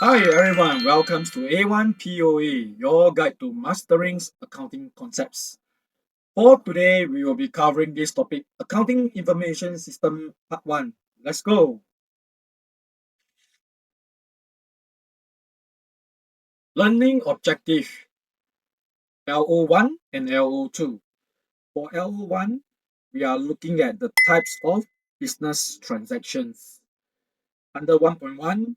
Hi everyone, welcome to A1 POA, your guide to mastering accounting concepts. For today, we will be covering this topic, Accounting Information System Part 1. Let's go. Learning Objective LO1 and LO2. For LO1, we are looking at the types of business transactions. Under 1.1,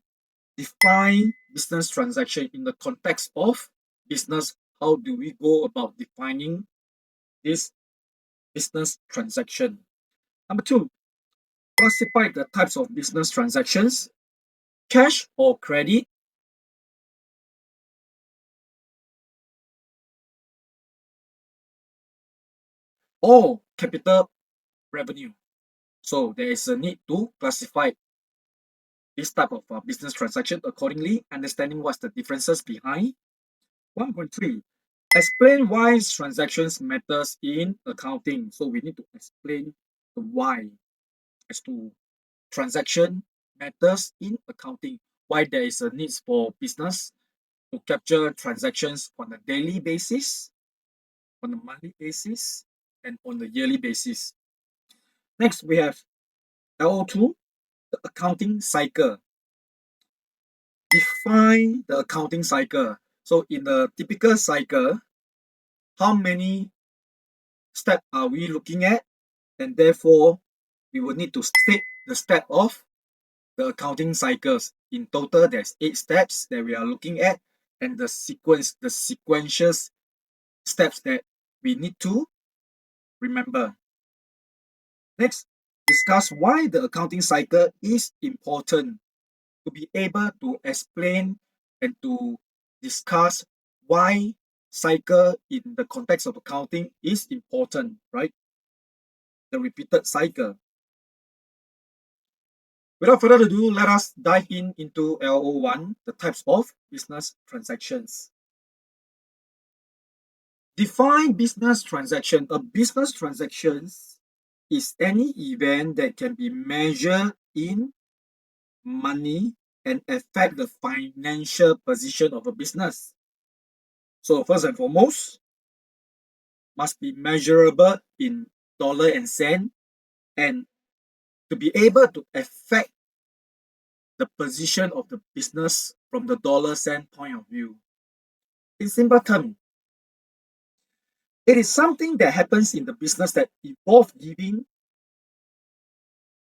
define business transaction in the context of business. How do we go about defining this business transaction? Number two, classify the types of business transactions, cash or credit, or capital revenue. So there is a need to classify this type of business transaction accordingly, understanding what's the differences behind. 1.3, explain why transactions matters in accounting. So we need to explain the why as to transaction matters in accounting, why there is a need for business to capture transactions on a daily basis, on a monthly basis, and on a yearly basis. Next, we have LO2, the accounting cycle. Define the accounting cycle. So in a typical cycle, how many steps are we looking at? And therefore, we will need to state the step of the accounting cycles. In total, there's 8 steps that we are looking at, and the sequential steps that we need to remember. Next, discuss why the accounting cycle is important. To be able to explain and to discuss why cycle in the context of accounting is important, right? The repeated cycle. Without further ado, let us dive into LO1, the types of business transactions. Define business transaction. A business transaction is any event that can be measured in money and affect the financial position of a business. So first and foremost, must be measurable in dollar and cent, and to be able to affect the position of the business from the dollar cent point of view. In simple terms, it is something that happens in the business that involves giving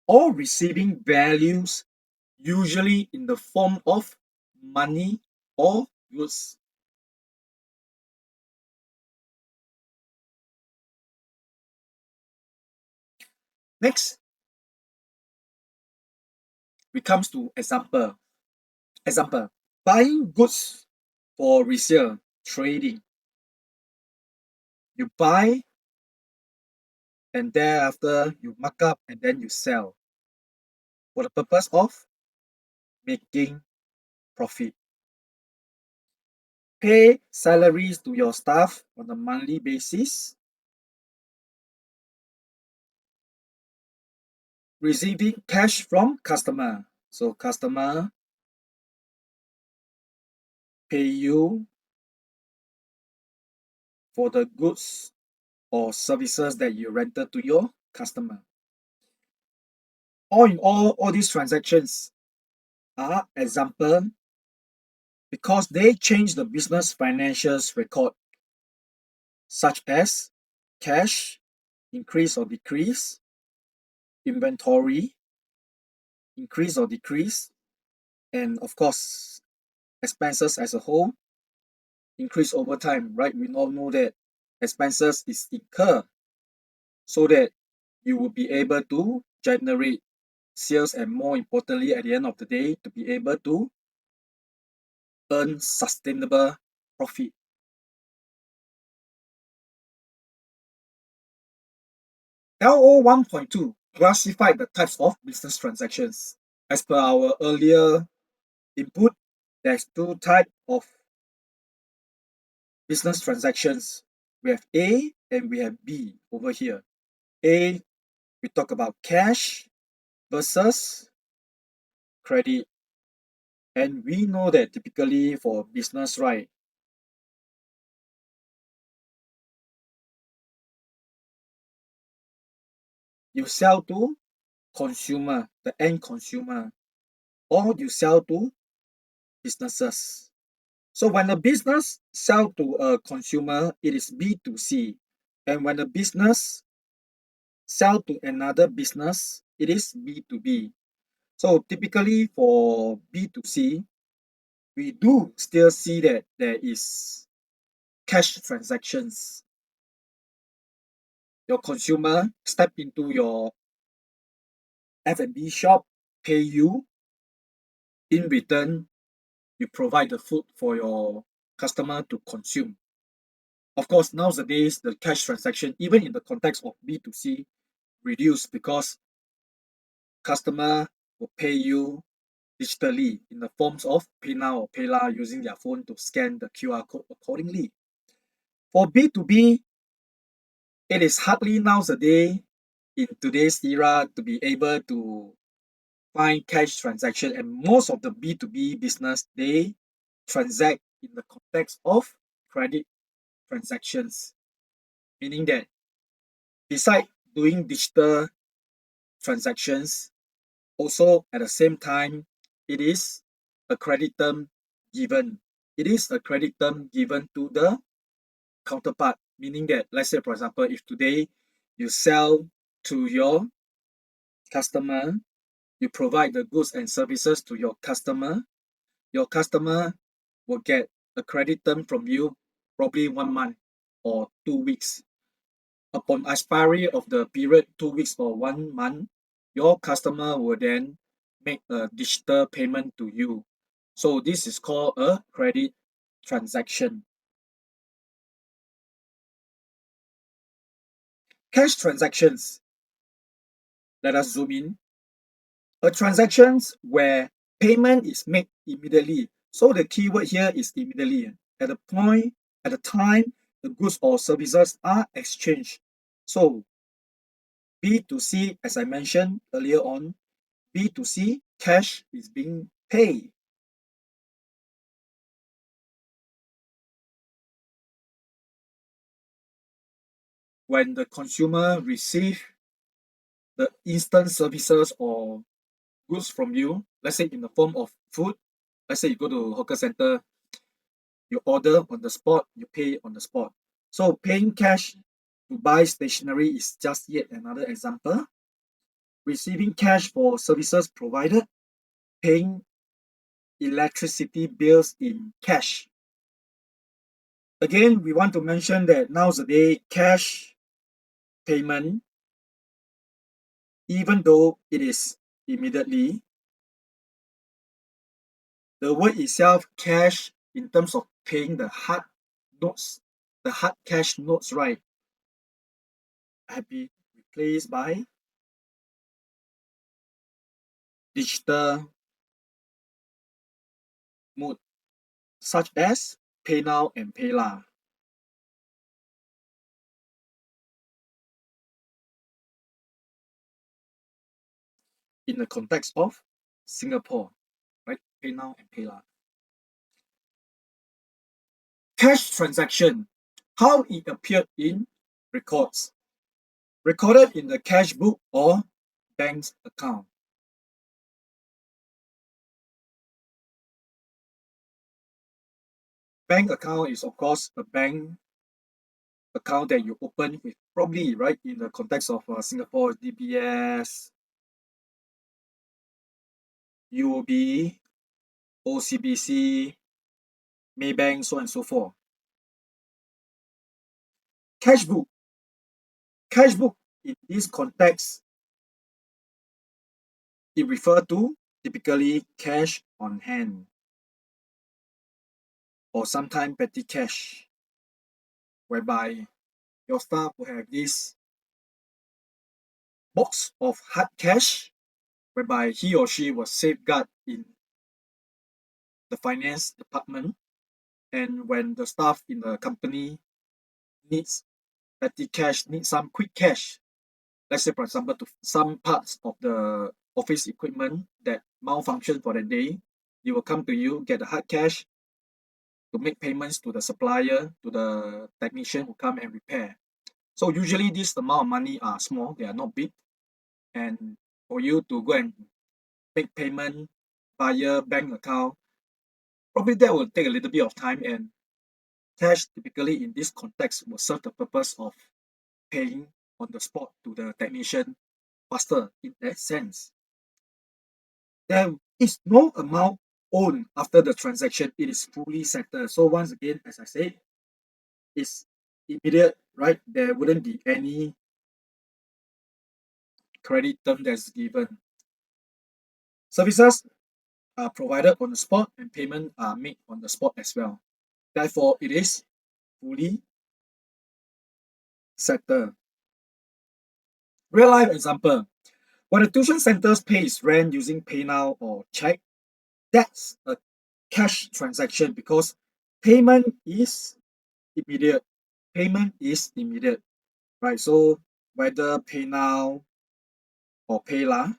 or receiving values, usually in the form of money or goods. Next, we comes to example. Example, buying goods for resale, trading. You buy and thereafter you mark up and then you sell for the purpose of making profit. Pay salaries to your staff on a monthly basis. Receiving cash from customer. So customer pay you for the goods or services that you rented to your customer. All in all these transactions are example because they change the business financials record, such as cash, increase or decrease, inventory, increase or decrease, and of course, expenses as a whole increase over time, right? We all know that expenses is incurred so that you will be able to generate sales, and more importantly, at the end of the day, to be able to earn sustainable profit. LO 1.2, classify the types of business transactions. As per our earlier input, there's 2 types of business transactions. We have A and we have B over here. A, we talk about cash versus credit, And we know that typically for business, right, you sell to consumer, the end consumer, or you sell to businesses. So when a business sell to a consumer, it is B2C. And when a business sell to another business, it is B2B. So typically for B2C, we do still see that there is cash transactions. Your consumer step into your F&B shop, pay you. In return, you provide the food for your customer to consume. Of course, nowadays, the cash transaction, even in the context of B2C, reduce because customer will pay you digitally in the forms of PayNow or PayLah using their phone to scan the QR code accordingly. For B2B, it is hardly nowadays in today's era to be able to find cash transaction, and most of the B2B business they transact in the context of credit transactions, meaning that beside doing digital transactions, also at the same time, it is a credit term given. It is a credit term given to the counterpart, meaning that, let's say, for example, if today you sell to customer, you provide the goods and services to your customer will get a credit term from you probably 1 month or 2 weeks. Upon expiry of the period, 2 weeks or 1 month, your customer will then make a digital payment to you. So this is called a credit transaction. Cash transactions, let us zoom in. A transactions where payment is made immediately. So the keyword here is immediately. At the point, at the time, the goods or services are exchanged. So B2C, as I mentioned earlier on, B2C, cash is being paid. When the consumer receive the instant services or goods from you, let's say in the form of food, let's say you go to hawker center, you order on the spot, you pay on the spot. So paying cash to buy stationery is just yet another example. Receiving cash for services provided, paying electricity bills in cash. Again, we want to mention that nowadays cash payment, even though it is immediately, the word itself, cash, in terms of paying the hard notes, the hard cash notes, right, have been replaced by digital mode, such as PayNow and PayLah. In the context of Singapore, right? PayNow and PayLah. Cash transaction, how it appeared in records, recorded in the cash book or bank's account. Bank account is of course a bank account that you open with probably right in the context of Singapore DBS, UOB, OCBC, Maybank, so on and so forth. Cash book. Cash book in this context, it refers to typically cash on hand or sometimes petty cash, whereby your staff will have this box of hard cash, whereby he or she will safeguard in the finance department. And when the staff in the company needs petty cash, needs some quick cash, let's say for example to some parts of the office equipment that malfunction for the day, It will come to you, get the hard cash to make payments to the supplier, to the technician who come and repair. So usually this amount of money are small, they are not big. And for you to go and make payment via bank account, probably that will take a little bit of time, and cash typically in this context will serve the purpose of paying on the spot to the technician faster in that sense. There is no amount owed after the transaction, it is fully settled. So once again, as I said, it's immediate, right? There wouldn't be any credit term that's given. Services are provided on the spot and payment are made on the spot as well. Therefore, it is fully settled. Real life example. When the tuition centers pays rent using PayNow or check, that's a cash transaction because payment is immediate. Payment is immediate, right? So whether PayNow or PayLah,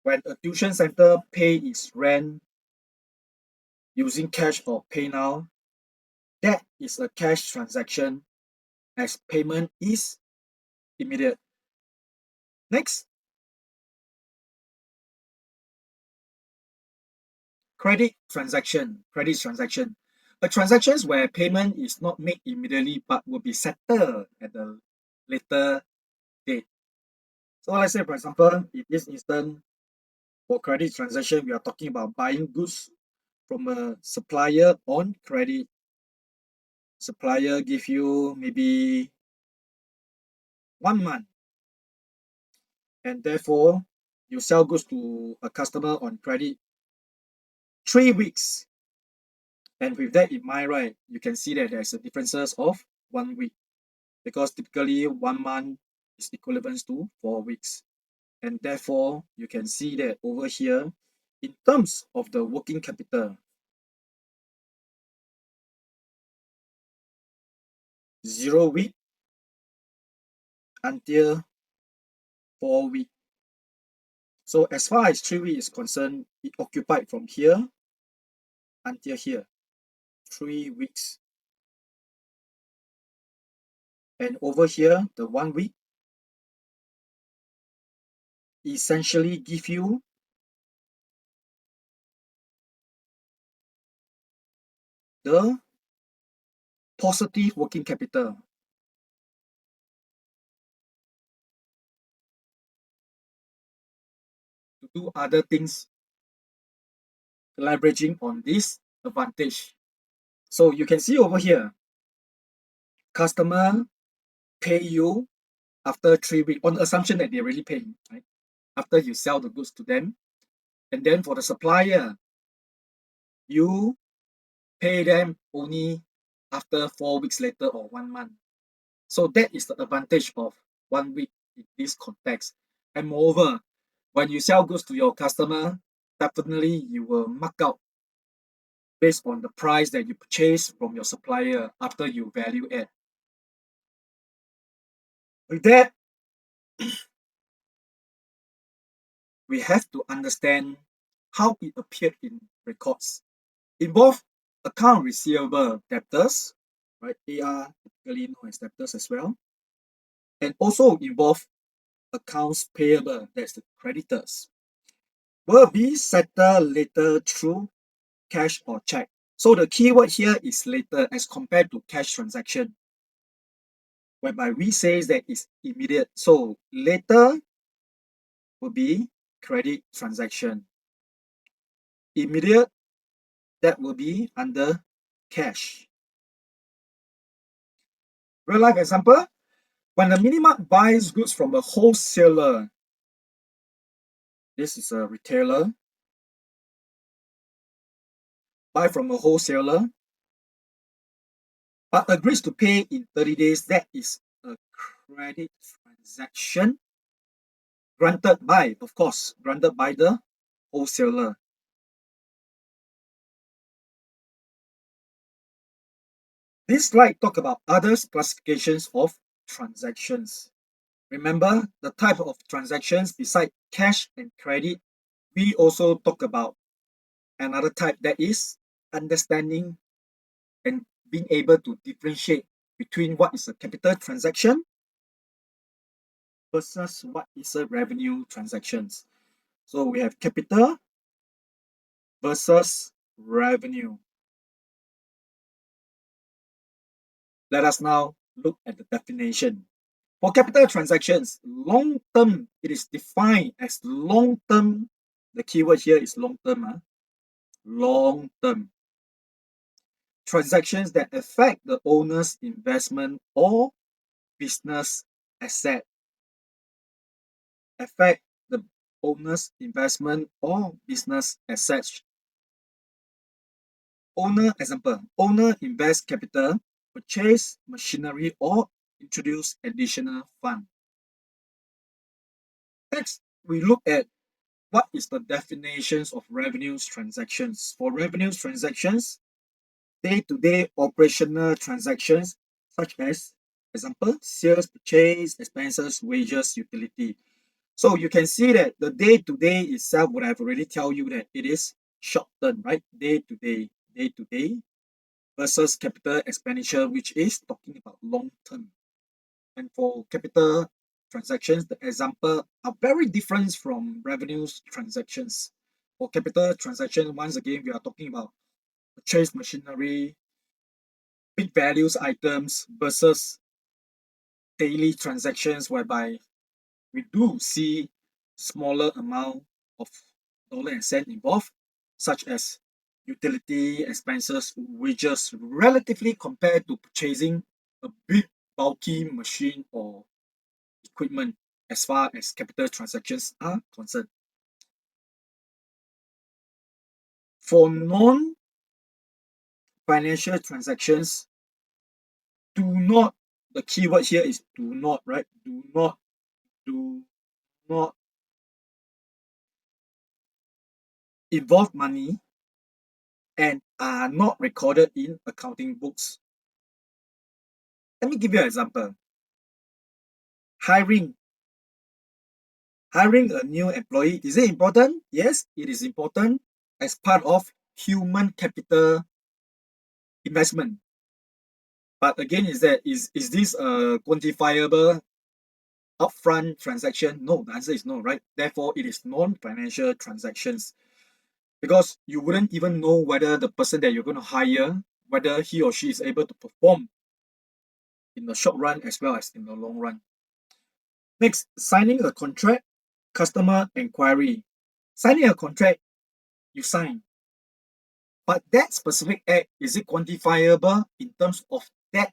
when a tuition center pay its rent using cash or PayNow, that is a cash transaction as payment is immediate. Next, credit transaction. Credit transaction. A transactions where payment is not made immediately but will be settled at a later date. So let's say, for example, in this instance, for credit transaction, we are talking about buying goods from a supplier on credit. Supplier give you maybe 1 month, and therefore you sell goods to a customer on credit 3 weeks. And with that in mind, right, you can see that there's a differences of 1 week because typically 1 month is equivalent to 4 weeks. And therefore, you can see that over here, in terms of the working capital, 0 week until 4 week. So as far as 3 week is concerned, it occupied from here until here, 3 weeks. And over here, the 1 week essentially give you the positive working capital. To do other things, leveraging on this advantage. So you can see over here, customer pay you after 3 weeks on the assumption that they're really paying, right? After you sell the goods to them. And then for the supplier, you pay them only after 4 weeks later or 1 month. So that is the advantage of 1 week in this context. And moreover, when you sell goods to your customer, definitely you will mark out based on the price that you purchase from your supplier after you value add. With that, we have to understand how it appeared in records. Involve account receivable debtors, right? AR typically known as debtors as well, and also involve accounts payable, that's the creditors, will be settled later through cash or check. So the keyword here is later as compared to cash transaction, whereby we say that it's immediate. So later will be credit transaction. Immediate, that will be under cash. Real life example, when the minimart buys goods from a wholesaler, this is a retailer, buy from a wholesaler, but agrees to pay in 30 days, that is a credit transaction granted by, of course, granted by the wholesaler. This slide talk about other classifications of transactions. Remember, the type of transactions beside cash and credit We also talk about another type, that is understanding and being able to differentiate between what is a capital transaction versus what is a revenue transactions. So we have capital versus revenue. Let us now look at the definition. For capital transactions, long term, it is defined as long term. The keyword here is long term. Long term transactions that affect the owner's investment or business asset. Affect the owner's investment or business assets. Owner, example, owner invest capital, purchase machinery, or introduce additional fund. Next, we look at what is the definitions of revenues transactions. For revenues transactions, day-to-day operational transactions such as, example, sales, purchase, expenses, wages, utility. So you can see that the day-to-day itself would have already tell you that it is short term, right? Day-to-day versus capital expenditure, which is talking about long term. And for capital transactions, the example are very different from revenues transactions. For capital transaction, once again, we are talking about purchase machinery, big values items versus daily transactions whereby we do see smaller amount of dollar and cent involved, such as utility expenses, wages, relatively compared to purchasing a big bulky machine or equipment as far as capital transactions are concerned. For non-financial transactions, do not, the keyword here is do not, right? Do not involve money and are not recorded in accounting books. Let me give you an example. Hiring. Hiring a new employee, is it important? Yes, it is important as part of human capital investment. But again, is this a quantifiable upfront transaction? No, the answer is no, right? Therefore, it is non-financial transactions because you wouldn't even know whether the person that you're going to hire, whether he or she is able to perform in the short run as well as in the long run. Next, signing a contract, customer inquiry. Signing a contract, you sign. But that specific act, is it quantifiable in terms of that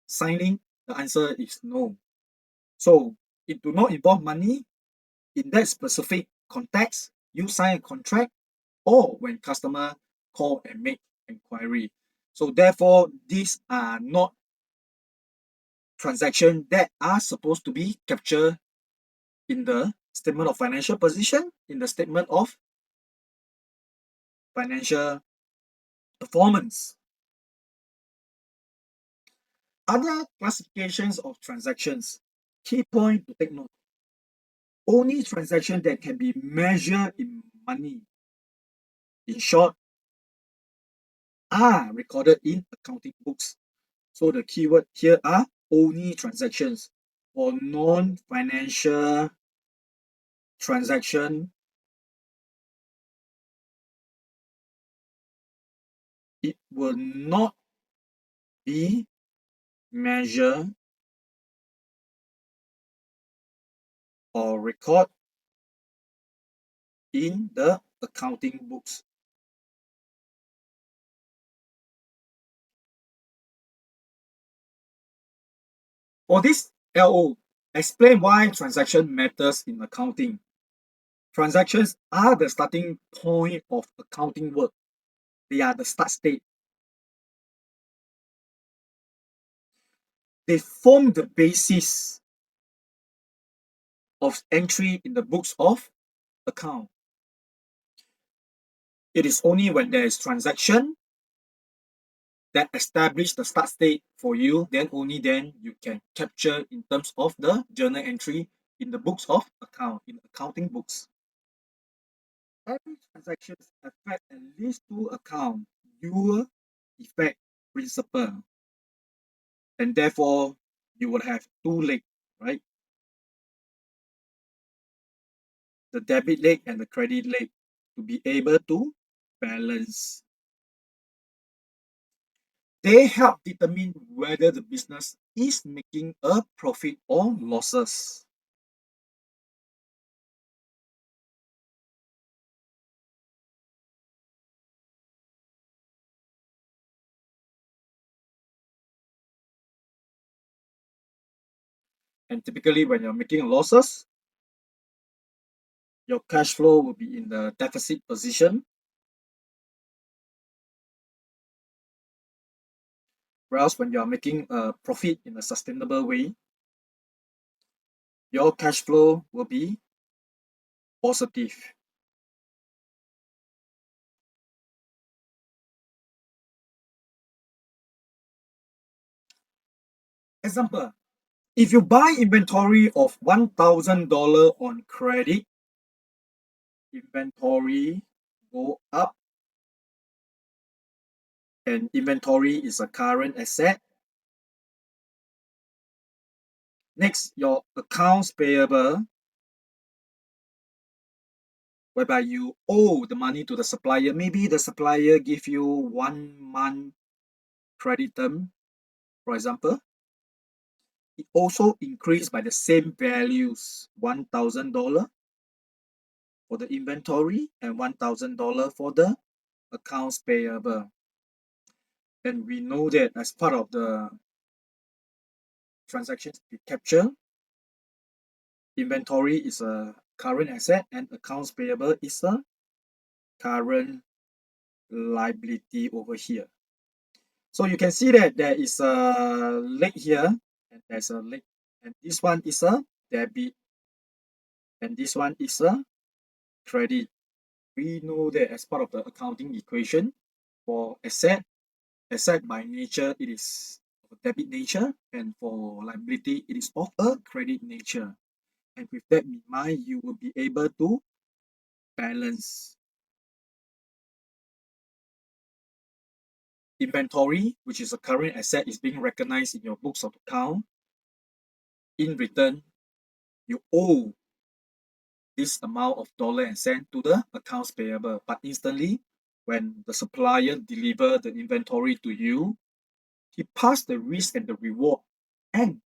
signing? The answer is no. So it do not involve money. In that specific context, you sign a contract or when customer call and make inquiry. So therefore, these are not transactions that are supposed to be captured in the statement of financial position, in the statement of financial performance. Other classifications of transactions. Key point to take note. Only transaction that can be measured in money, in short, are recorded in accounting books. So the keyword here are only transactions. For non-financial transaction, it will not be measured or record in the accounting books. For this LO, explain why transaction matters in accounting. Transactions are the starting point of accounting work. They are the start state. They form the basis of entry in the books of account. It is only when there is transaction that establish the start state for you, then only then you can capture in terms of the journal entry in the books of account, in accounting books. Every transaction affect at least two accounts. You will affect principal, and therefore you will have two legs, right? The debit leg and the credit leg to be able to balance. They help determine whether the business is making a profit or losses. And typically, when you're making losses, your cash flow will be in the deficit position. Whereas when you're making a profit in a sustainable way, your cash flow will be positive. Example, if you buy inventory of $1,000 on credit, inventory go up, and inventory is a current asset. Next, your accounts payable, whereby you owe the money to the supplier. Maybe the supplier give you 1 month credit term, for example. It also increased by the same values, $1,000 for the inventory and $1,000 for the accounts payable. And we know that as part of the transactions we capture, inventory is a current asset and accounts payable is a current liability over here. So you can see that there is a leg here and there's a leg, and this one is a debit and this one is a credit. We know that as part of the accounting equation for asset by nature it is of a debit nature, and for liability it is of a credit nature. And with that in mind, you will be able to balance. Inventory, which is a current asset, is being recognized in your books of account. In return, you owe this amount of dollar and cent to the accounts payable. But instantly, when the supplier deliver the inventory to you, he passed the risk and the reward and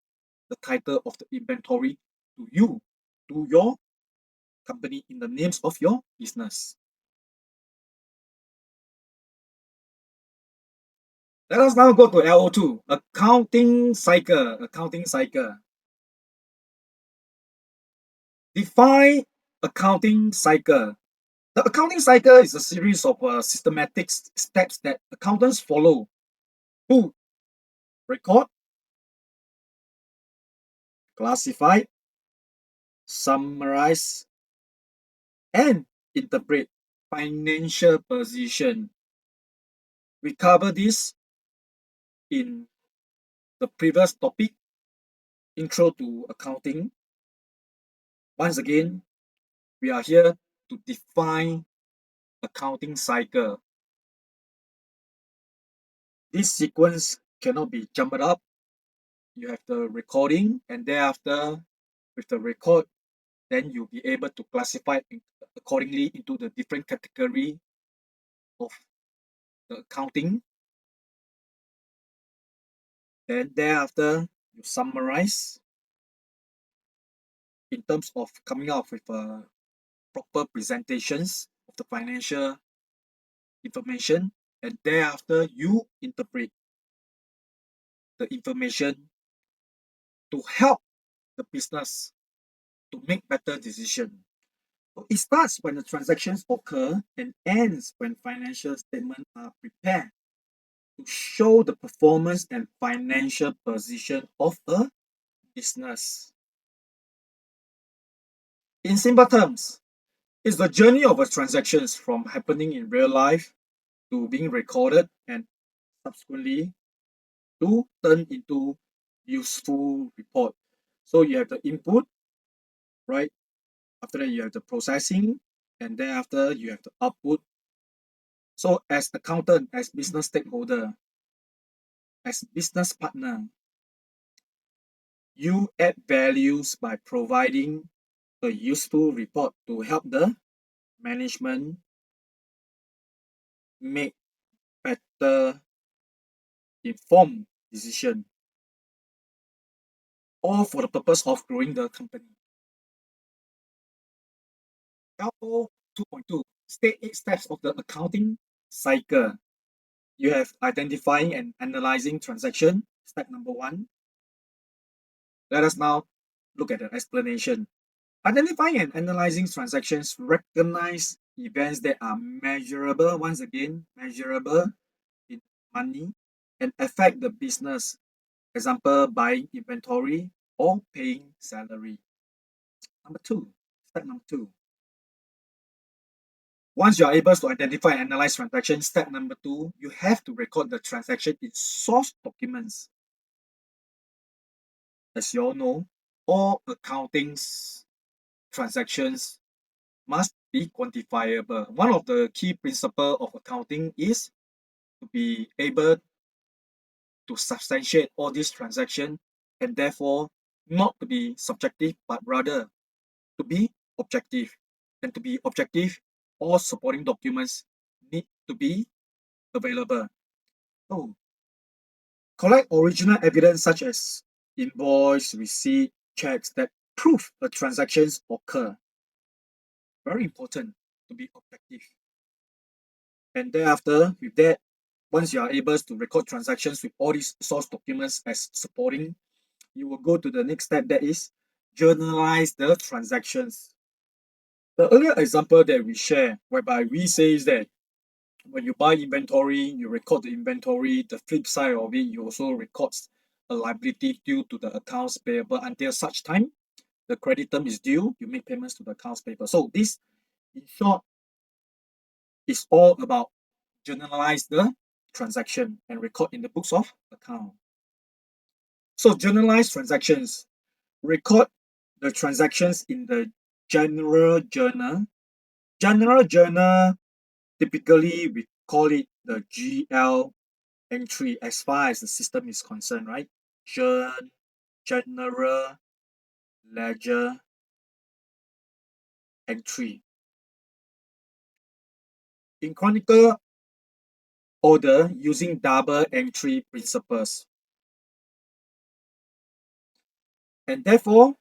the title of the inventory to you, to your company in the names of your business. Let us now go to LO2, accounting cycle. Accounting cycle. Define accounting cycle. The accounting cycle is a series of systematic steps that accountants follow to record, classify, summarize, and interpret financial position. We cover this in the previous topic, intro to accounting. Once again, we are here to define accounting cycle. This sequence cannot be jumped up. You have the recording, and thereafter, with the record, then you'll be able to classify accordingly into the different category of the accounting. Then thereafter, you summarize in terms of coming up with proper presentations of the financial information, and thereafter you interpret the information to help the business to make better decision. So it starts when the transactions occur and ends when financial statements are prepared to show the performance and financial position of a business. In simple terms, it's the journey of a transactions from happening in real life to being recorded and subsequently to turn into useful report. So you have the input, right? After that, you have the processing, and thereafter you have to output. So as accountant, as business stakeholder, as business partner, you add values by providing a useful report to help the management make better informed decision, all for the purpose of growing the company. LO 2.2, state 8 steps of the accounting cycle. You have identifying and analyzing transaction, step number 1. Let us now look at the explanation. Identifying and analyzing transactions recognize events that are measurable, once again, measurable in money and affect the business. Example, buying inventory or paying salary. Number 2, step number 2. Once you are able to identify and analyze transactions, step number 2, you have to record the transaction in source documents. As you all know, all accounting transactions must be quantifiable. One of the key principles of accounting is to be able to substantiate all these transactions and therefore not to be subjective but rather to be objective. And to be objective, all supporting documents need to be available. So, collect original evidence such as invoice, receipt, checks that prove the transactions occur. Very important to be objective. And thereafter, with that, once you are able to record transactions with all these source documents as supporting, you will go to the next step, that is journalize the transactions. The earlier example that we share, whereby we say that when you buy inventory, you record the inventory. The flip side of it, you also record a liability due to the accounts payable until such time the credit term is due, you make payments to the accounts payable. So this, in short, is all about journalize the transaction and record in the books of account. So journalize transactions, record the transactions in the general journal. General journal, typically we call it the GL entry as far as the system is concerned, right? General ledger entry. In chronicle order using double entry principles. And therefore,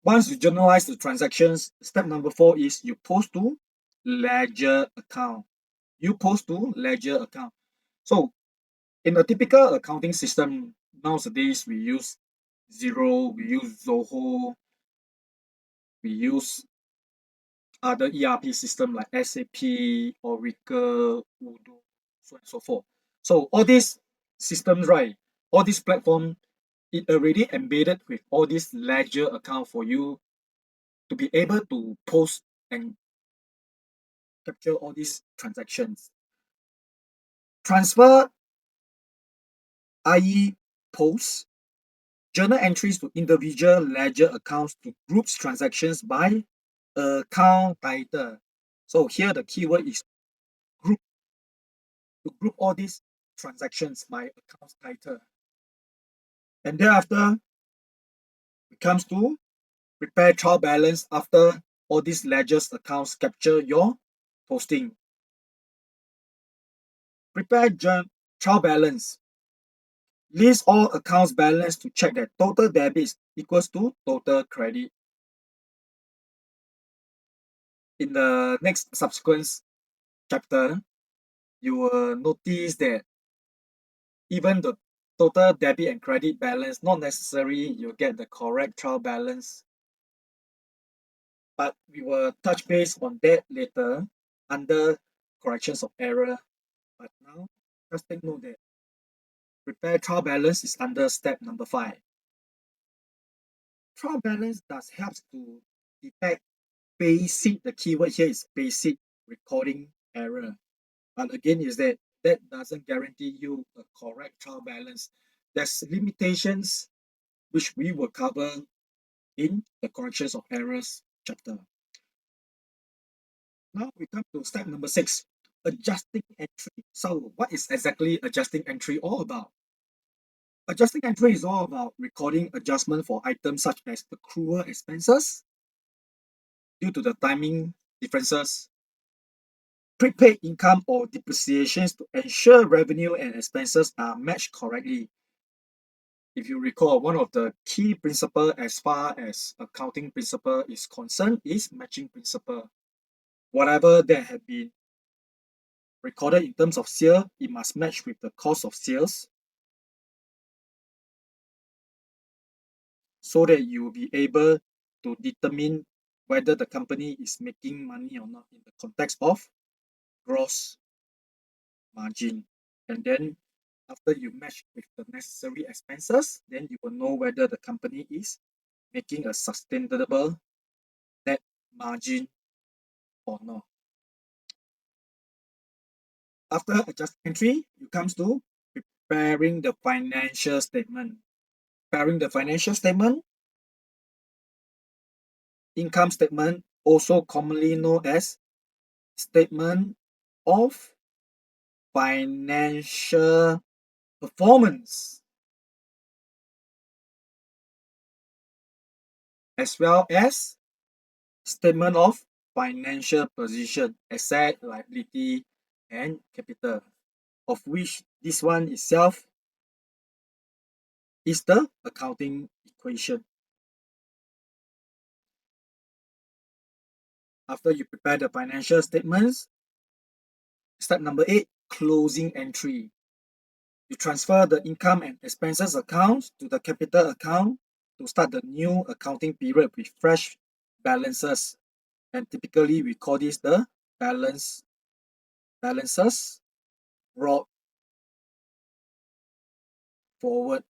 once you journalize the transactions, step number 4 is you post to ledger account. You post to ledger account. So in a typical accounting system, nowadays we use Xero, we use Zoho, we use other ERP system like SAP, Oracle, Odoo, so on and so forth. So all these systems, right, all these platform, it already embedded with all these ledger account for you to be able to post and capture all these transactions. Transfer, i.e. post, journal entries to individual ledger accounts to groups transactions by account title. So here the keyword is group, to group all these transactions by account title. And thereafter, it comes to prepare trial balance after all these ledgers accounts capture your posting. Prepare trial balance. List all accounts balance to check that total debits equals to total credit. In the next subsequent chapter, you will notice that even the total debit and credit balance, not necessarily you get the correct trial balance. But we will touch base on that later under corrections of error. But now, just take note that prepare trial balance is under step number 5. Trial balance does help to detect basic, the keyword here is basic recording error. But again, is that doesn't guarantee you a correct trial balance. There's limitations which we will cover in the corrections of errors chapter. Now we come to step number 6, adjusting entry. So what is exactly adjusting entry all about? Adjusting entry is all about recording adjustment for items such as accrual expenses due to the timing differences, prepaid income or depreciations to ensure revenue and expenses are matched correctly. If you recall, one of the key principle as far as accounting principle is concerned is matching principle. Whatever that have been recorded in terms of sale, it must match with the cost of sales so that you will be able to determine whether the company is making money or not in the context of gross margin. And then after you match with the necessary expenses, then you will know whether the company is making a sustainable net margin or not. After adjust entry, you comes to preparing the financial statement. Preparing the financial statement, income statement, also commonly known as statement of financial performance, as well as statement of financial position, asset, liability, and capital, of which this one itself is the accounting equation. After you prepare the financial statements, step number 8, closing entry. You transfer the income and expenses account to the capital account to start the new accounting period with fresh balances. And typically we call this the balances brought forward.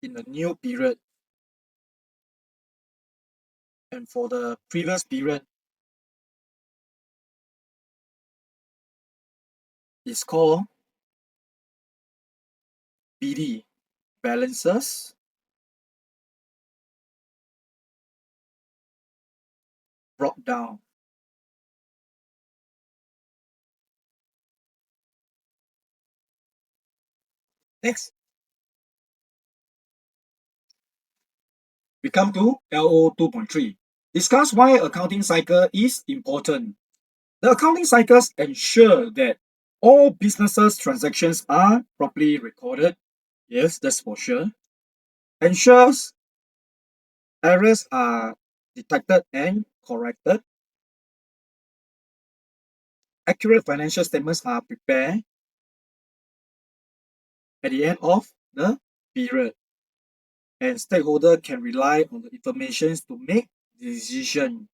In the new period, and for the previous period is called BD, balances brought down. Next, we come to LO 2.3. Discuss why accounting cycle is important. The accounting cycles ensure that all businesses transactions are properly recorded. Yes, that's for sure. Ensures errors are detected and corrected. Accurate financial statements are prepared at the end of the period, and stakeholder can rely on the information to make decision.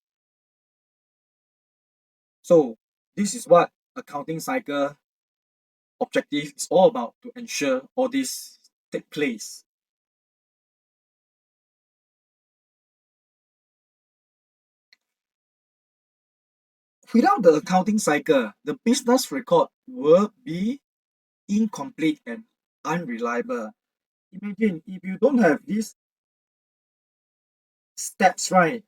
So this is what accounting cycle objective is all about, to ensure all this take place. Without the accounting cycle, the business record will be incomplete and unreliable. Imagine if you don't have these steps right,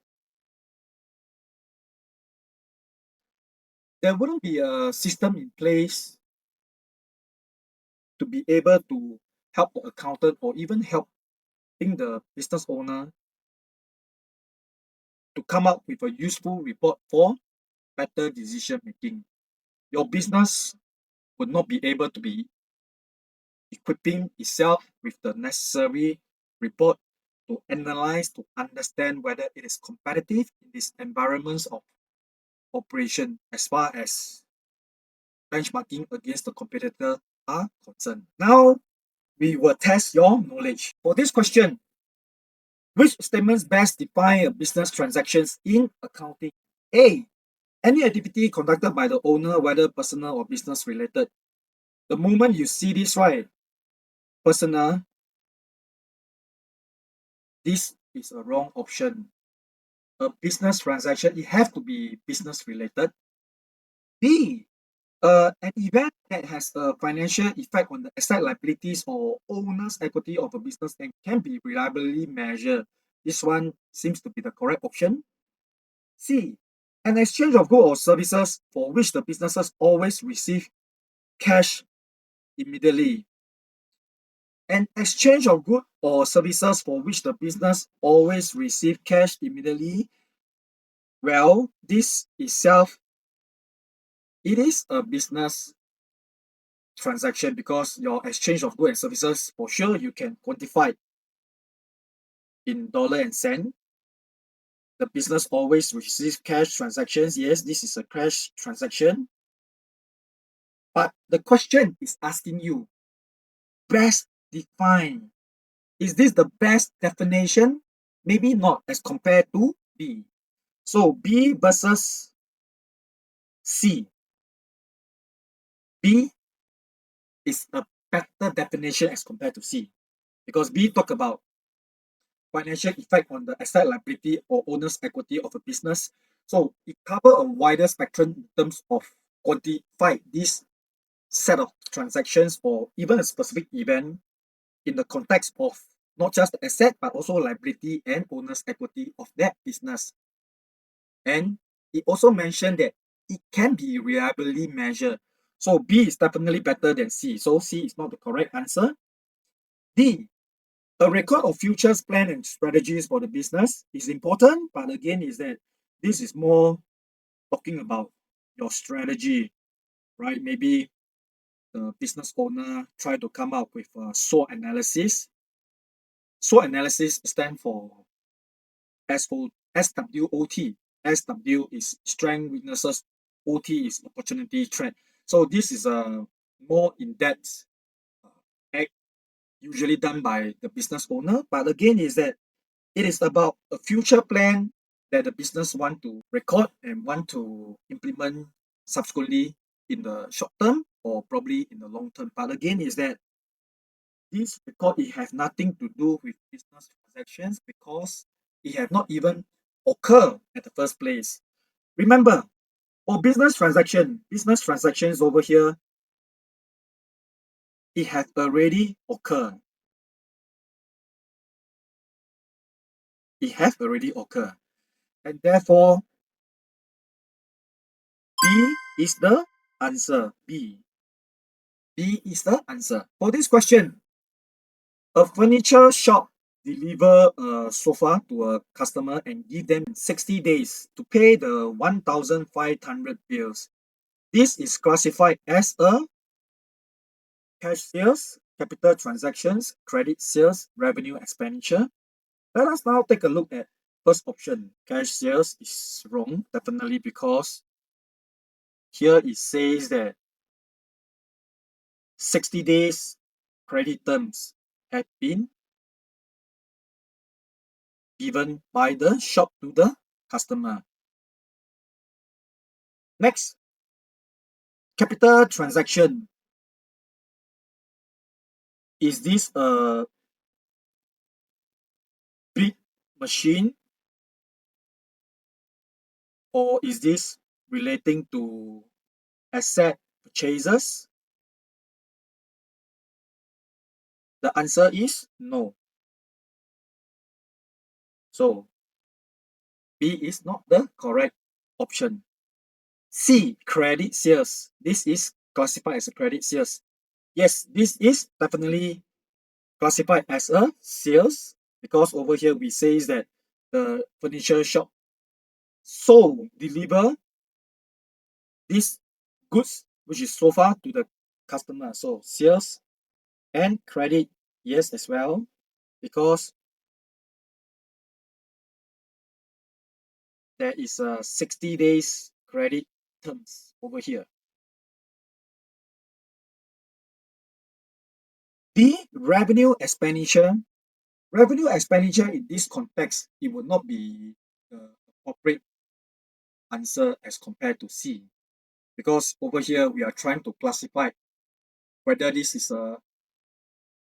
there wouldn't be a system in place to be able to help the accountant or even helping the business owner to come up with a useful report for better decision making. Your business would not be able to be equipping itself with the necessary report to analyze, to understand whether it is competitive in these environments of operation as far as benchmarking against the competitor are concerned. Now we will test your knowledge. For this question, which statements best define a business transactions in accounting? A. Any activity conducted by the owner, whether personal or business related. The moment you see this, right, personal, this is a wrong option. A business transaction, it have to be business related. B. An event that has a financial effect on the asset liabilities or owner's equity of a business and can be reliably measured. This one seems to be the correct option. C. An exchange of goods or services for which the businesses always receive cash immediately. An exchange of goods or services for which the business always receive cash immediately. Well, this itself, it is a business transaction because your exchange of goods and services, for sure, you can quantify in dollar and cent. The business always receives cash transactions. Yes, this is a cash transaction. But the question is asking you, best define. Is this the best definition? Maybe not as compared to B. So B versus C. B is a better definition as compared to C because B talk about financial effect on the asset liability or owner's equity of a business. So it cover a wider spectrum in terms of quantify this set of transactions or even a specific event in the context of not just the asset but also liability and owner's equity of that business. And it also mentioned that it can be reliably measured. So B is definitely better than C. So C is not the correct answer. D, a record of futures plan and strategies for the business is important, but again, is that this is more talking about your strategy, right? Maybe the business owner try to come up with a SWOT analysis. SWOT analysis stands for SWOT. SW is strength, weaknesses. OT is opportunity, threat. So this is a more in-depth act usually done by the business owner. But again, is that it is about a future plan that the business want to record and want to implement subsequently in the short term or probably in the long term. But again, is that this record it has nothing to do with business transactions because it has not even occurred at the first place. Remember, for business transactions over here, it has already occurred. It has already occurred. And therefore, B is the answer. B. B is the answer. For this question, a furniture shop deliver a sofa to a customer and give them 60 days to pay the 1,500 bills. This is classified as a cash sales, capital transactions, credit sales, revenue expenditure. Let us now take a look at first option. Cash sales is wrong, definitely because here it says that 60 days credit terms have been given by the shop to the customer. Next, capital transaction. Is this a big machine or is this relating to asset purchases? The answer is no. So B is not the correct option. C, credit sales. This is classified as a credit sales. Yes, this is definitely classified as a sales because over here we say that the furniture shop sold, deliver this goods, which is sofa, to the customer. So sales and credit, yes, as well, because there is a 60 days credit terms over here. The revenue expenditure. Revenue expenditure in this context, it would not be the appropriate answer as compared to C. Because over here, we are trying to classify whether this is a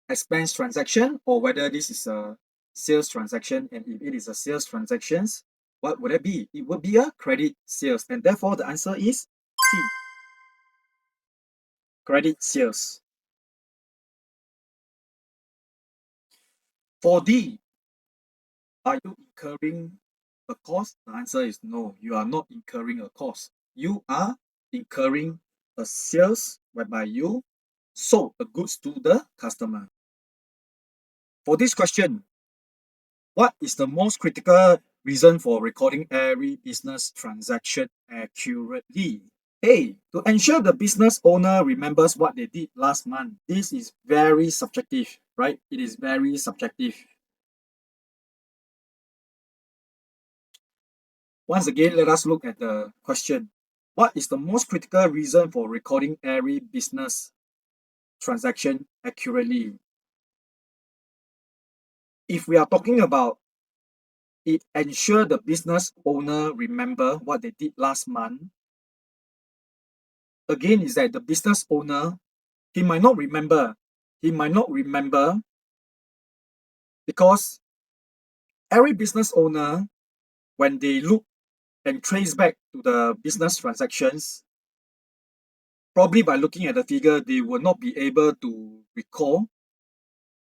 expense transaction or whether this is a sales transaction. And if it is a sales transactions, what would it be? It would be a credit sales. And therefore, the answer is C. credit sales. For D, are you incurring a cost? The answer is no, you are not incurring a cost. You are incurring a sales whereby you sold a goods to the customer. For this question, what is the most critical reason for recording every business transaction accurately? A, to ensure the business owner remembers what they did last month. This is very subjective, right? It is very subjective. Once again, let us look at the question. What is the most critical reason for recording every business transaction accurately? If we are talking about it ensure the business owner remember what they did last month, again is that the business owner, he might not remember. He might not remember because every business owner, when they look and trace back to the business transactions, probably by looking at the figure, they will not be able to recall.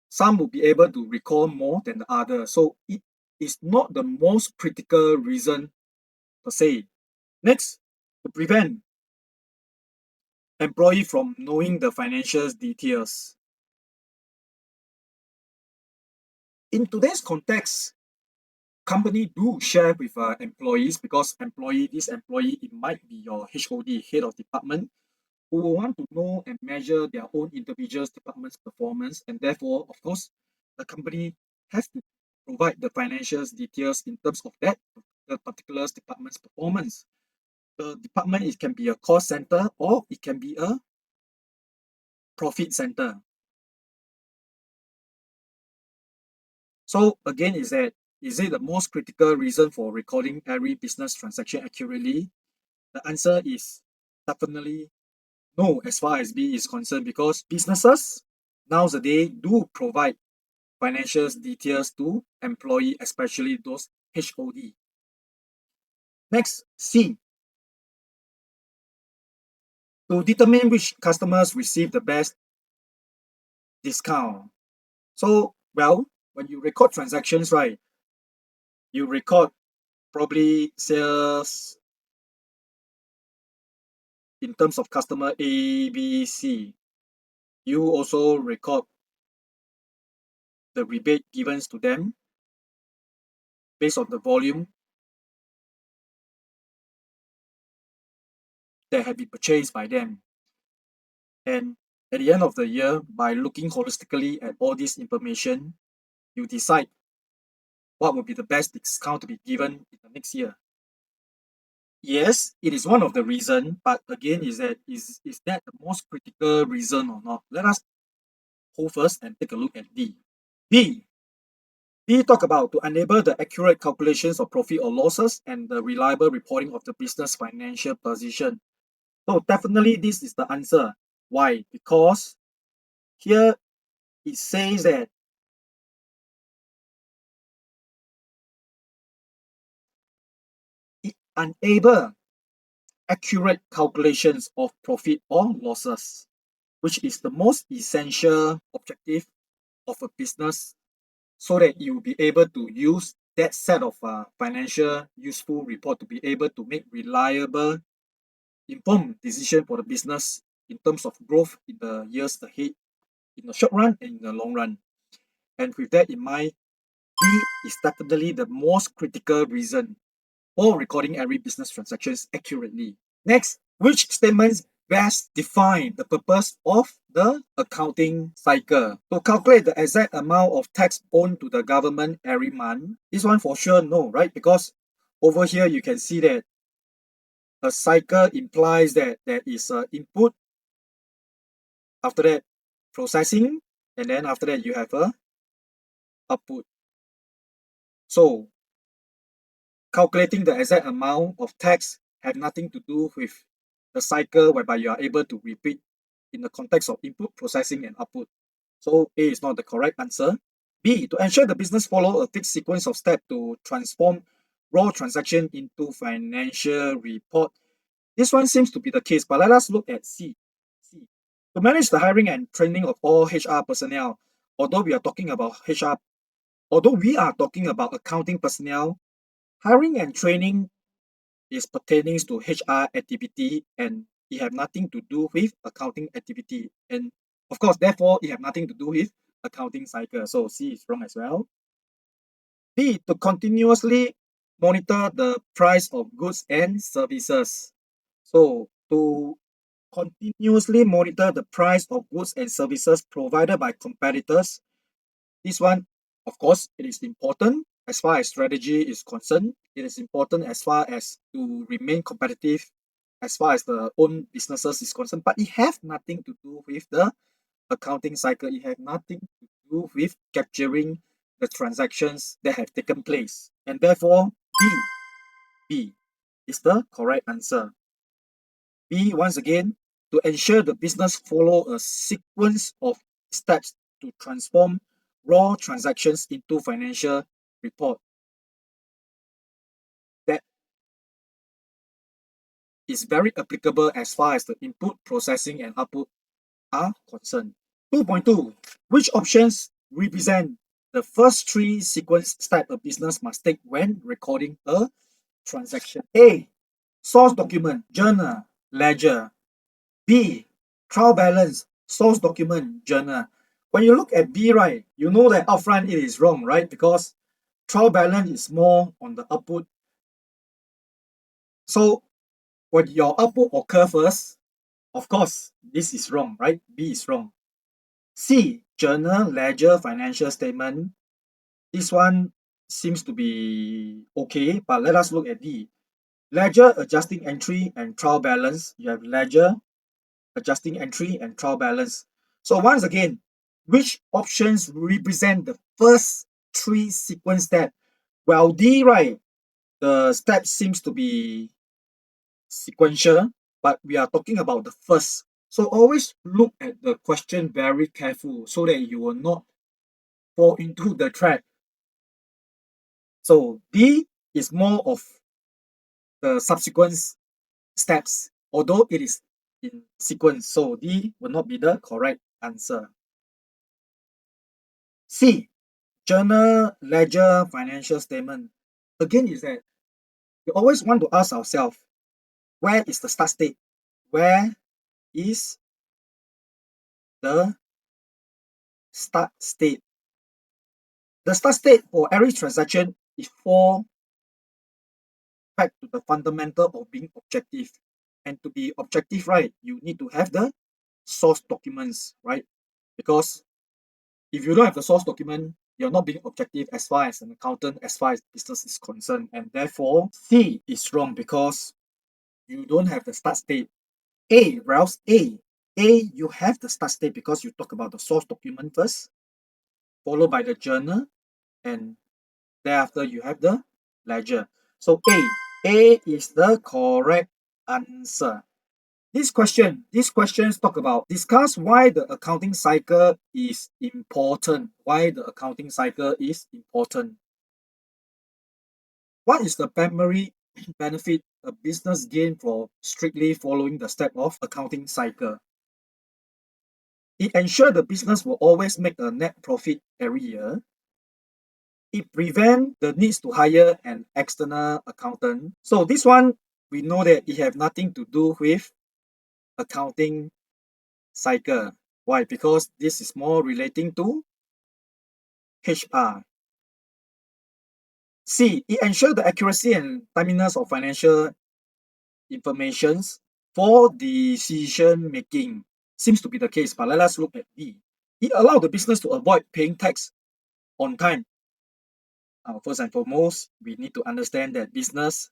Some will be able to recall more than the other. So it is not the most critical reason per se. Next, to prevent employee from knowing the financial details. In today's context, company do share with employees because this employee, it might be your HOD, head of department, who will want to know and measure their own individual department's performance, and therefore, of course, the company has to provide the financial details in terms of that the particular department's performance. The department, it can be a cost center or it can be a profit center. So again, is it the most critical reason for recording every business transaction accurately? The answer is definitely no, as far as B is concerned, because businesses nowadays do provide financial details to employee, especially those HOD. Next, C. To determine which customers receive the best discount. So, well, when you record transactions, right, you record probably sales in terms of customer A, B, C. You also record the rebate given to them based on the volume that have been purchased by them. And at the end of the year, by looking holistically at all this information, you decide what would be the best discount to be given in the next year. Yes, it is one of the reason, but again, is that the most critical reason or not? Let us hold first and take a look at D. D. D talk about to enable the accurate calculations of profit or losses and the reliable reporting of the business financial position. So definitely this is the answer. Why? Because here it says that it enable accurate calculations of profit or losses, which is the most essential objective of a business, so that you will be able to use that set of financial useful report to be able to make reliable, informed decision for the business in terms of growth in the years ahead, in the short run and in the long run. And with that in mind, D is definitely the most critical reason for recording every business transactions accurately. Next, which statements best define the purpose of the accounting cycle? To calculate the exact amount of tax owed to the government every month, this one for sure no, right? Because over here you can see that a cycle implies that there is a input, after that processing, and then after that you have a output. So calculating the exact amount of tax have nothing to do with the cycle whereby you are able to repeat in the context of input, processing, and output. So A is not the correct answer. B, to ensure the business follow a fixed sequence of steps to transform raw transaction into financial report. This one seems to be the case, but let us look at C. C. To manage the hiring and training of all HR personnel, although we are talking about HR, although we are talking about accounting personnel, hiring and training is pertaining to HR activity and it have nothing to do with accounting activity. And of course, therefore, it have nothing to do with accounting cycle. So C is wrong as well. B, to continuously monitor the price of goods and services. So to continuously monitor the price of goods and services provided by competitors. This one, of course, it is important as far as strategy is concerned. It is important as far as to remain competitive as far as the own businesses is concerned, but it has nothing to do with the accounting cycle. It has nothing to do with capturing the transactions that have taken place. And therefore, B is the correct answer. B, once again, to ensure the business follow a sequence of steps to transform raw transactions into financial report. That is very applicable as far as the input, processing, and output are concerned. 2.2. Which options represent the first three sequence steps a business must take when recording a transaction? A. Source document, journal, ledger. B. Trial balance, source document, journal. When you look at B, right, you know that upfront it is wrong, right? Because trial balance is more on the output. So when your output occur first, of course, this is wrong, right? B is wrong. C, journal, ledger, financial statement. This one seems to be okay, but let us look at D. Ledger, adjusting entry, and trial balance. You have ledger, adjusting entry, and trial balance. So once again, which options represent the first three sequence steps? Well, D, right, the step seems to be sequential, but we are talking about the first. So always look at the question very careful so that you will not fall into the trap. So D is more of the subsequent steps, although it is in sequence. So D will not be the correct answer. C, journal, ledger, financial statement. Again, is that we always want to ask ourselves, where is the start state? Where is the start state? The start state for every transaction is fall back to the fundamental of being objective. And to be objective, right, you need to have the source documents, right? Because if you don't have the source document, you're not being objective as far as an accountant, as far as business is concerned. And therefore, C is wrong because you don't have the start state. A, Ralph, A, you have the start state because you talk about the source document first, followed by the journal, and thereafter you have the ledger. So A is the correct answer. These questions talk about discuss why the accounting cycle is important. Why the accounting cycle is important. What is the primary benefit a business gain for strictly following the step of accounting cycle? It ensures the business will always make a net profit every year. It prevents the needs to hire an external accountant. So this one, we know that it have nothing to do with accounting cycle. Why? Because this is more relating to HR. C, it ensures the accuracy and timeliness of financial informations for decision making. Seems to be the case, but let us look at D. It allows the business to avoid paying tax on time. First and foremost, we need to understand that business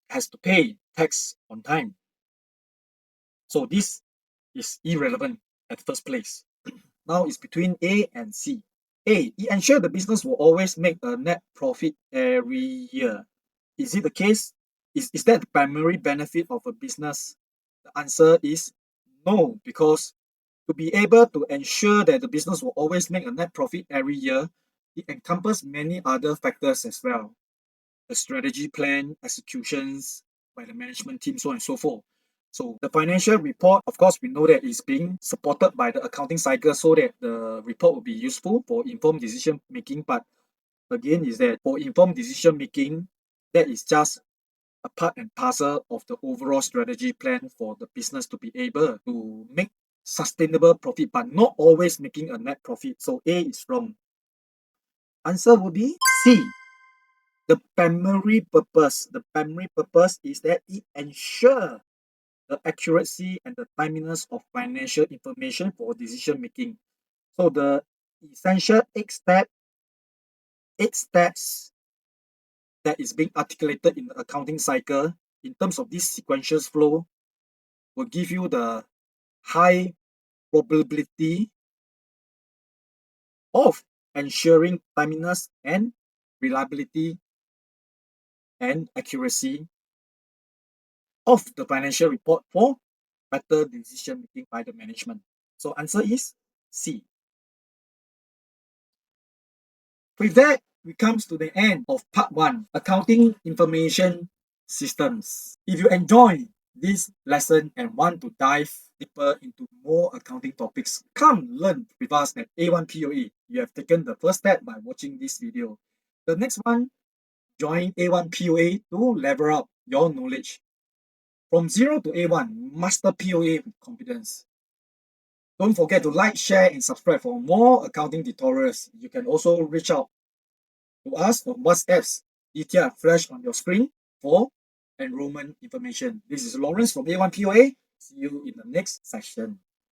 has to pay tax on time. So this is irrelevant at first place. Now it's between A and C. A, it ensures the business will always make a net profit every year. Is it the case? Is that the primary benefit of a business? The answer is no, because to be able to ensure that the business will always make a net profit every year, it encompasses many other factors as well. The strategy plan, executions by the management team, so on and so forth. So the financial report, of course, we know that is being supported by the accounting cycle so that the report will be useful for informed decision making. But again, is that for informed decision making, that is just a part and parcel of the overall strategy plan for the business to be able to make sustainable profit, but not always making a net profit. So A is wrong. Answer will be C. The primary purpose. The primary purpose is that it ensures the accuracy and the timeliness of financial information for decision making. So the essential eight steps that is being articulated in the accounting cycle in terms of this sequential flow will give you the high probability of ensuring timeliness and reliability and accuracy of the financial report for better decision making by the management. So answer is C. With that, we come to the end of part 1, Accounting Information Systems. If you enjoy this lesson and want to dive deeper into more accounting topics, come learn with us at A1 POA. You have taken the first step by watching this video. The next one, join A1 POA to level up your knowledge. From 0 to A1, master POA with confidence. Don't forget to like, share, and subscribe for more accounting tutorials. You can also reach out to us on WhatsApp's detail flash on your screen for enrollment information. This is Lawrence from A1 POA. See you in the next session.